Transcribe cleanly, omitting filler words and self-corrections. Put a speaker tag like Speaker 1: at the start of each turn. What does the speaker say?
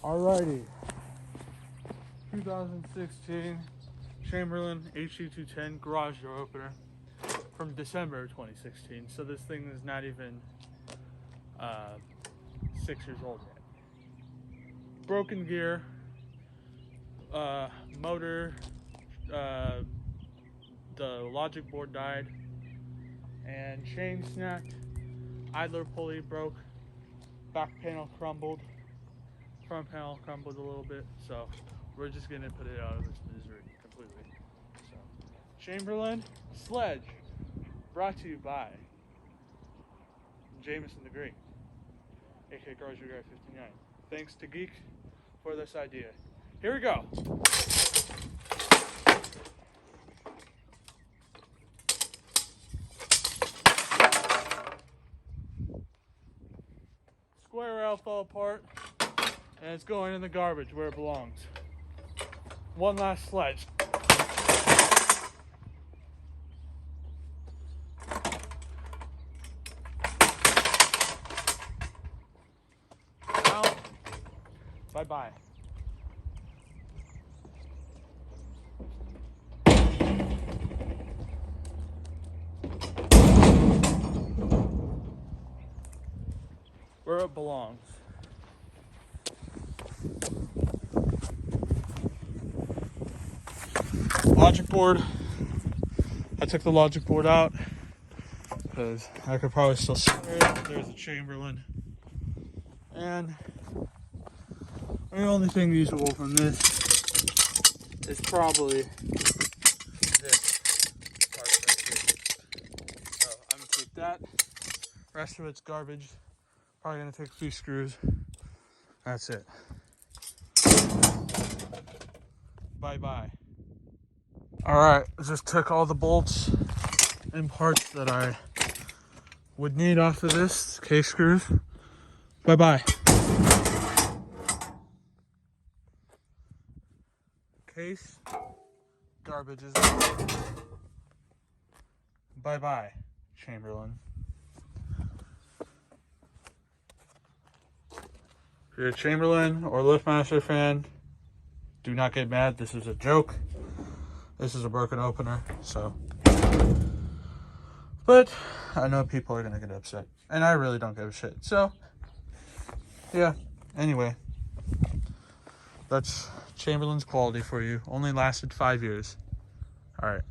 Speaker 1: Alrighty. 2016 Chamberlain HC210 garage door opener from December 2016. So this thing is not even 6 years old yet. Broken gear, motor, the logic board died, and chain snapped, idler pulley broke, back panel crumbled, front panel crumbled a little bit, so we're just gonna put it out of its misery completely. So, Chamberlain Sledge, brought to you by Jameson the Great, aka Garage Guy 59. Thanks to Geek for this idea. Here we go. Square rail fell apart, and it's going in the garbage where it belongs. One last sledge. Now, bye-bye. Where it belongs. Logic board. I took the logic board out because I could probably still see it. There's a Chamberlain. And the only thing usable from this is probably this part right here. So I'm gonna take that. Rest of it's garbage. Probably gonna take a few screws. That's it. Bye-bye. Alright, just took all the bolts and parts that I would need off of this. Case screws. Bye-bye. Case. Garbage is bye-bye, Chamberlain. If you're a Chamberlain or Liftmaster fan, do not get mad. This is a joke. This is a broken opener, so. But I know people are gonna get upset, and I really don't give a shit. So, yeah. Anyway, that's Chamberlain's quality for you. Only lasted 5 years. All right.